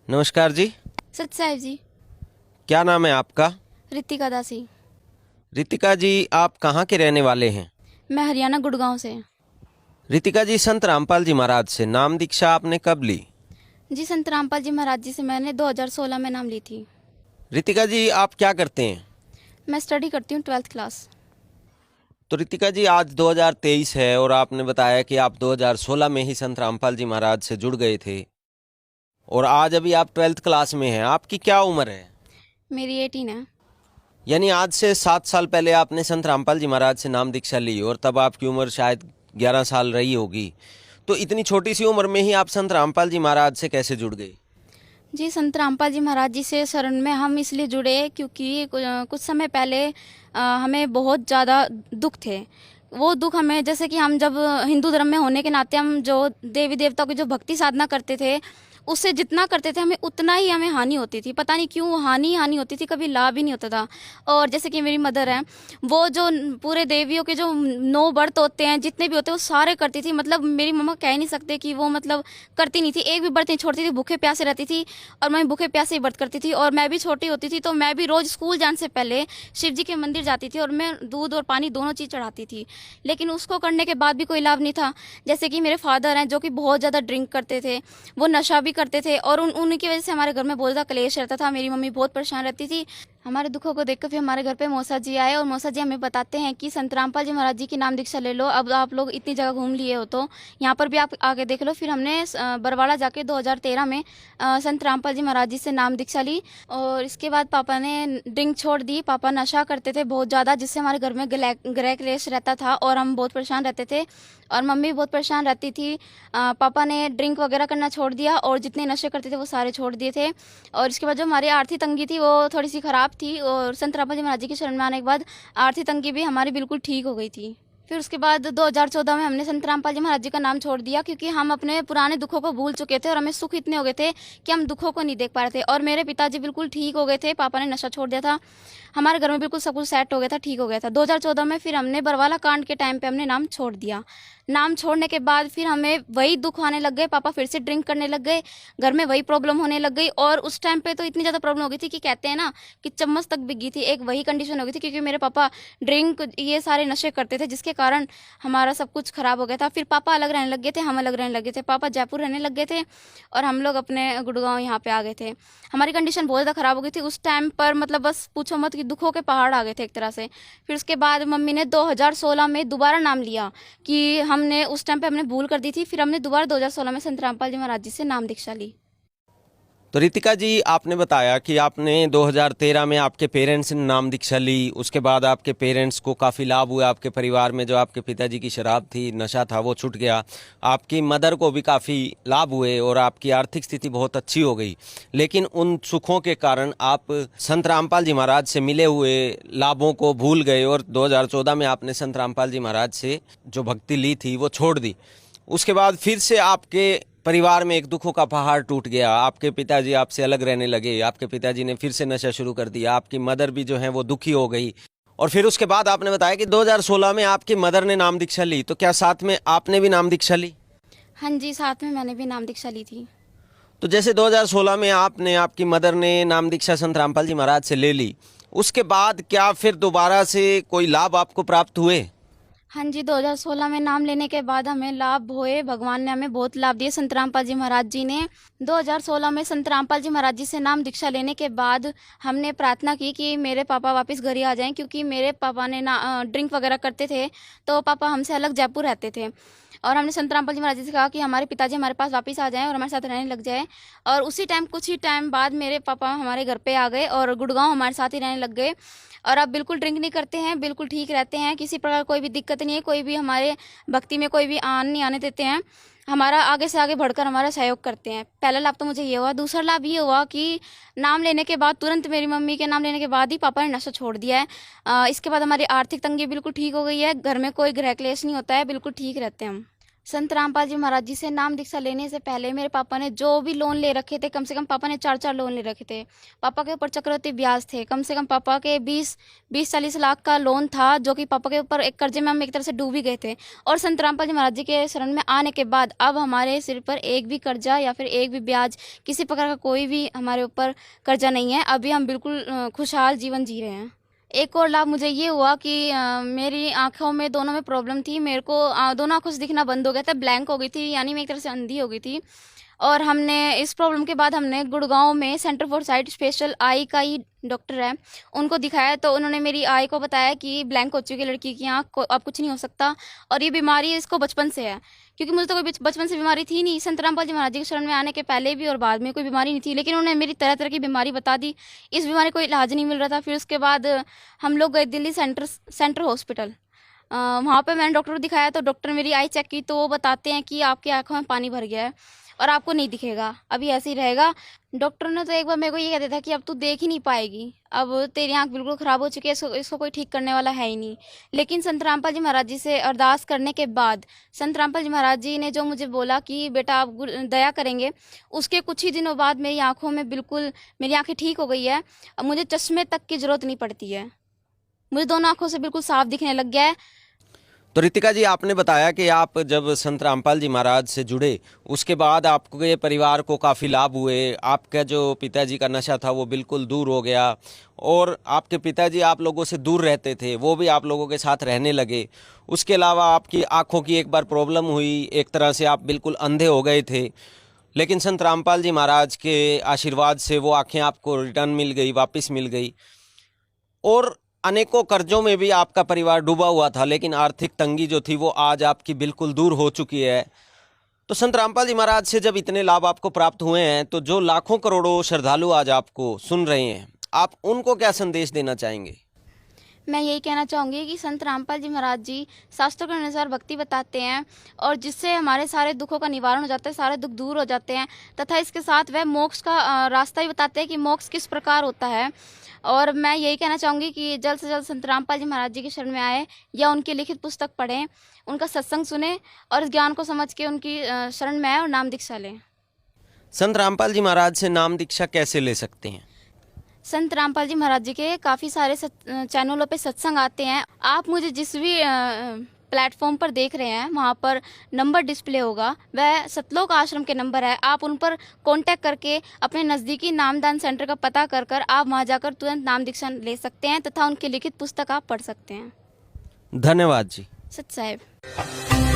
नमस्कार जी। सत साहिब जी। क्या नाम है आपका? रितिका दासी। रितिका जी, आप कहाँ के रहने वाले हैं? मैं हरियाणा गुड़गांव से। रितिका जी, संत रामपाल जी महाराज से नाम दीक्षा आपने कब ली? जी, संत रामपाल जी महाराज जी से मैंने 2016 में नाम ली थी। रितिका जी, आप क्या करते हैं? मैं स्टडी करती हूँ 12th क्लास। तो रितिका जी, आज 2023 है और आपने बताया कि आप 2016 में ही संत रामपाल जी महाराज से जुड़ गए थे और आज अभी आप 12th क्लास में हैं। आपकी क्या उम्र है? मेरी 18 है। यानी आज से 7 साल पहले आपने संत रामपाल जी महाराज से नाम दीक्षा ली और तब आपकी उम्र शायद 11 साल रही होगी। तो इतनी छोटी सी उम्र में ही आप संत रामपाल जी महाराज से कैसे जुड़ गए? जी, संत रामपाल जी महाराज जी से शरण में हम इसलिए जुड़े क्योंकि कुछ समय पहले हमें बहुत ज़्यादा दुख थे। वो दुख हमें, जैसे कि हम जब हिंदू धर्म में होने के नाते हम जो देवी देवताओं की जो भक्ति साधना करते थे, उससे जितना करते थे हमें उतना ही हमें हानि होती थी। पता नहीं क्यों हानि होती थी, कभी लाभ ही नहीं होता था। और जैसे कि मेरी मदर है, वो जो पूरे देवियों के जो 9 व्रत होते हैं, जितने भी होते हैं, वो सारे करती थी। मतलब मेरी मम्मा कह ही नहीं सकते कि वो मतलब करती नहीं थी। एक भी व्रत नहीं छोड़ती थी, भूखे प्यासे रहती थी। और मैं भूखे प्यासे ही व्रत करती थी। और मैं भी छोटी होती थी तो मैं भी रोज़ स्कूल जाने से पहले शिव जी के मंदिर जाती थी और मैं दूध और पानी दोनों चीज़ चढ़ाती थी। लेकिन उसको करने के बाद भी कोई लाभ नहीं था। जैसे कि मेरे फादर हैं, जो कि बहुत ज़्यादा ड्रिंक करते थे, वो नशा भी करते थे और उनकी वजह से हमारे घर में बहुत ज़्यादा क्लेश रहता था। मेरी मम्मी बहुत परेशान रहती थी। हमारे दुखों को देखकर फिर हमारे घर पे मौसा जी आए और मौसा जी हमें बताते हैं कि संत रामपाल जी महाराज जी की नाम दीक्षा ले लो। अब आप लोग इतनी जगह घूम लिए हो तो यहाँ पर भी आप आके देख लो। फिर हमने बरवाड़ा जाके 2013 में संत रामपाल जी महाराज जी से नाम दीक्षा ली। और इसके बाद पापा ने ड्रिंक छोड़ दी। पापा नशा करते थे बहुत ज़्यादा, जिससे हमारे घर में ग्रह क्लेश रहता था और हम बहुत परेशान रहते थे और मम्मी भी बहुत परेशान रहती थी। पापा ने ड्रिंक वगैरह करना छोड़ दिया और जितने नशे करते थे वो सारे छोड़ दिए थे। और इसके बाद जो हमारी आर्थिक तंगी थी वो थोड़ी सी ख़राब थी और संत रामपाल जी महाराज जी की शरण में आने के बाद आर्थिक तंगी भी हमारी बिल्कुल ठीक हो गई थी। फिर उसके बाद 2014 में हमने संत रामपाल जी महाराज जी का नाम छोड़ दिया क्योंकि हम अपने पुराने दुखों को भूल चुके थे और हमें सुख इतने हो गए थे कि हम दुखों को नहीं देख पा रहे थे। और मेरे पिताजी बिल्कुल ठीक हो गए थे, पापा ने नशा छोड़ दिया था, हमारे घर में बिल्कुल सब कुछ सेट हो गया था, ठीक हो गया था। 2014 में फिर हमने बरवाला कांड के टाइम पे हमने नाम छोड़ दिया। नाम छोड़ने के बाद फिर हमें वही दुख आने लग गए, पापा फिर से ड्रिंक करने लग गए, घर में वही प्रॉब्लम होने लग गई। और उस टाइम पे तो इतनी ज़्यादा प्रॉब्लम हो गई थी कि कहते हैं ना कि चम्मच तक बिक गई थी। एक वही कंडीशन हो गई थी क्योंकि मेरे पापा ड्रिंक ये सारे नशे करते थे, जिसके कारण हमारा सब कुछ खराब हो गया था। फिर पापा अलग रहने लग गए थे, हम अलग रहने लग गए थे। पापा जयपुर रहने लग गए थे और हम लोग अपने गुड़गांव यहाँ पे आ गए थे। हमारी कंडीशन बहुत ज़्यादा ख़राब हो गई थी उस टाइम पर, मतलब बस पूछो मत कि दुखों के पहाड़ आ गए थे एक तरह से। फिर उसके बाद मम्मी ने 2016 में दोबारा नाम लिया कि हमने उस टाइम पे हमने भूल कर दी थी। फिर हमने दोबारा 2016 में संत रामपाल जी महाराज जी से नाम दीक्षा ली। तो रितिका जी, आपने बताया कि आपने 2013 में आपके पेरेंट्स ने नाम दीक्षा ली, उसके बाद आपके पेरेंट्स को काफ़ी लाभ हुआ। आपके परिवार में जो आपके पिताजी की शराब थी, नशा था, वो छूट गया। आपकी मदर को भी काफ़ी लाभ हुए और आपकी आर्थिक स्थिति बहुत अच्छी हो गई। लेकिन उन सुखों के कारण आप संत रामपाल जी महाराज से मिले हुए लाभों को भूल गए और 2014 में आपने संत रामपाल जी महाराज से जो भक्ति ली थी वो छोड़ दी। उसके बाद फिर से आपके परिवार में एक दुखों का पहाड़ टूट गया। आपके पिताजी आपसे अलग रहने लगे, आपके पिताजी ने फिर से नशा शुरू कर दिया, आपकी मदर भी जो है वो दुखी हो गई। और फिर उसके बाद आपने बताया कि 2016 में आपकी मदर ने नाम दीक्षा ली, तो क्या साथ में आपने भी नाम दीक्षा ली? हाँ जी, साथ में मैंने भी नाम दीक्षा ली थी। तो जैसे 2016 में आपने, आपकी मदर ने नाम दीक्षा संत रामपाल जी महाराज से ले ली, उसके बाद क्या फिर दोबारा से कोई लाभ आपको प्राप्त हुए? हाँ जी, 2016 में नाम लेने के बाद हमें लाभ हुए। भगवान ने हमें बहुत लाभ दिए। संत रामपाल जी महाराज जी ने 2016 में संत रामपाल जी महाराज जी से नाम दीक्षा लेने के बाद हमने प्रार्थना की कि मेरे पापा वापस घर ही आ जाएं, क्योंकि मेरे पापा ने ना ड्रिंक वगैरह करते थे तो पापा हमसे अलग जयपुर रहते थे। और हमने संत रामपाल जी महाराज जी से कहा कि हमारे पिताजी हमारे पास वापस आ जाएं और हमारे साथ रहने लग जाए। और उसी टाइम, कुछ ही टाइम बाद मेरे पापा हमारे घर पे आ गए और गुड़गांव हमारे साथ ही रहने लग गए। और अब बिल्कुल ड्रिंक नहीं करते हैं, बिल्कुल ठीक रहते हैं, किसी प्रकार कोई भी दिक्कत नहीं है, कोई भी हमारे भक्ति में कोई भी आन नहीं आने देते हैं। हमारा आगे से आगे बढ़कर हमारा सहयोग करते हैं। पहला लाभ तो मुझे ये हुआ। दूसरा लाभ ये हुआ कि नाम लेने के बाद तुरंत, मेरी मम्मी के नाम लेने के बाद ही पापा ने नशा छोड़ दिया है। इसके बाद हमारी आर्थिक तंगी बिल्कुल ठीक हो गई है, घर में कोई गृह क्लेश नहीं होता है, बिल्कुल ठीक रहते हैं हम। संत रामपाल जी महाराज जी से नाम दीक्षा लेने से पहले मेरे पापा ने जो भी लोन ले रखे थे, कम से कम पापा ने 4-4 लोन ले रखे थे। पापा के ऊपर चक्रवृद्धि ब्याज थे, कम से कम पापा के 20-40 लाख का लोन था, जो कि पापा के ऊपर एक कर्जे में हम एक तरह से डूब ही गए थे। और संत रामपाल जी महाराज जी के शरण में आने के बाद अब हमारे सिर पर एक भी कर्जा या फिर एक भी ब्याज, किसी प्रकार का कोई भी हमारे ऊपर कर्जा नहीं है। अभी हम बिल्कुल खुशहाल जीवन जी रहे हैं। एक और लाभ मुझे ये हुआ कि मेरी आँखों में दोनों में प्रॉब्लम थी। मेरे को दोनों आँखों से दिखना बंद हो गया था, ब्लैंक हो गई थी, यानी मैं एक तरह से अंधी हो गई थी। और हमने इस प्रॉब्लम के बाद हमने गुड़गांव में centre for site special I का ही डॉक्टर है, उनको दिखाया। तो उन्होंने मेरी आई को बताया कि ब्लैंक हो चुकी है लड़की की आँख को, अब कुछ नहीं हो सकता और ये बीमारी इसको बचपन से है। क्योंकि मुझे तो कोई बचपन से बीमारी थी नहीं, संत रामपाल जी महाराज जी के शरण में आने के पहले भी और बाद में कोई बीमारी नहीं थी, लेकिन उन्होंने मेरी तरह तरह की बीमारी बता दी। इस बीमारी को इलाज नहीं मिल रहा था। फिर उसके बाद हम लोग गए दिल्ली सेंटर हॉस्पिटल। वहाँ पे मैंने डॉक्टर को दिखाया, तो डॉक्टर मेरी आई चेक की, तो वो बताते हैं कि आपकी आँखों में पानी भर गया है और आपको नहीं दिखेगा, अभी ऐसे ही रहेगा। डॉक्टर ने तो एक बार मेरे को ये कह दिया था कि अब तू देख ही नहीं पाएगी, अब तेरी आंख बिल्कुल ख़राब हो चुकी है, इसको कोई ठीक करने वाला है ही नहीं। लेकिन संत रामपाल जी महाराज जी से अरदास करने के बाद संत रामपाल जी महाराज जी ने जो मुझे बोला कि बेटा आप दया करेंगे, उसके कुछ ही दिनों बाद मेरी आँखों में बिल्कुल, मेरी आँखें ठीक हो गई है। अब मुझे चश्मे तक की ज़रूरत नहीं पड़ती है, मुझे दोनों आँखों से बिल्कुल साफ दिखने लग गया है। तो रितिका जी, आपने बताया कि आप जब संत रामपाल जी महाराज से जुड़े उसके बाद आपके परिवार को काफ़ी लाभ हुए, आपका जो पिताजी का नशा था वो बिल्कुल दूर हो गया और आपके पिताजी आप लोगों से दूर रहते थे, वो भी आप लोगों के साथ रहने लगे। उसके अलावा आपकी आँखों की एक बार प्रॉब्लम हुई, एक तरह से आप बिल्कुल अंधे हो गए थे, लेकिन संत रामपाल जी महाराज के आशीर्वाद से वो आँखें आपको रिटर्न मिल गई, वापस मिल गई। और अनेकों कर्जों में भी आपका परिवार डूबा हुआ था, लेकिन आर्थिक तंगी जो थी वो आज आपकी बिल्कुल दूर हो चुकी है। तो संत रामपाल जी महाराज से जब इतने लाभ आपको प्राप्त हुए हैं, तो जो लाखों करोड़ों श्रद्धालु आज आपको सुन रहे हैं, आप उनको क्या संदेश देना चाहेंगे? मैं यही कहना चाहूँगी कि संत रामपाल जी महाराज जी शास्त्रों के अनुसार भक्ति बताते हैं और जिससे हमारे सारे दुखों का निवारण हो जाता है, सारे दुख दूर हो जाते हैं, तथा इसके साथ वह मोक्ष का रास्ता भी बताते हैं कि मोक्ष किस प्रकार होता है। और मैं यही कहना चाहूँगी कि जल्द से जल्द संत रामपाल जी महाराज जी के शरण में आए या उनकी लिखित पुस्तक पढ़ें, उनका सत्संग सुने और इस ज्ञान को समझ के उनकी शरण में आए और नाम दीक्षा लें। संत रामपाल जी महाराज से नाम दीक्षा कैसे ले सकते हैं? संत रामपाल जी महाराज जी के काफ़ी सारे चैनलों पे सत्संग आते हैं। आप मुझे जिस भी प्लेटफॉर्म पर देख रहे हैं, वहाँ पर नंबर डिस्प्ले होगा, वह सतलोक आश्रम के नंबर है। आप उन पर कांटेक्ट करके अपने नज़दीकी नामदान सेंटर का पता कर आप वहाँ जाकर तुरंत नाम दीक्षा ले सकते हैं तथा उनकी लिखित पुस्तक आप पढ़ सकते हैं। धन्यवाद जी। सत साहिब।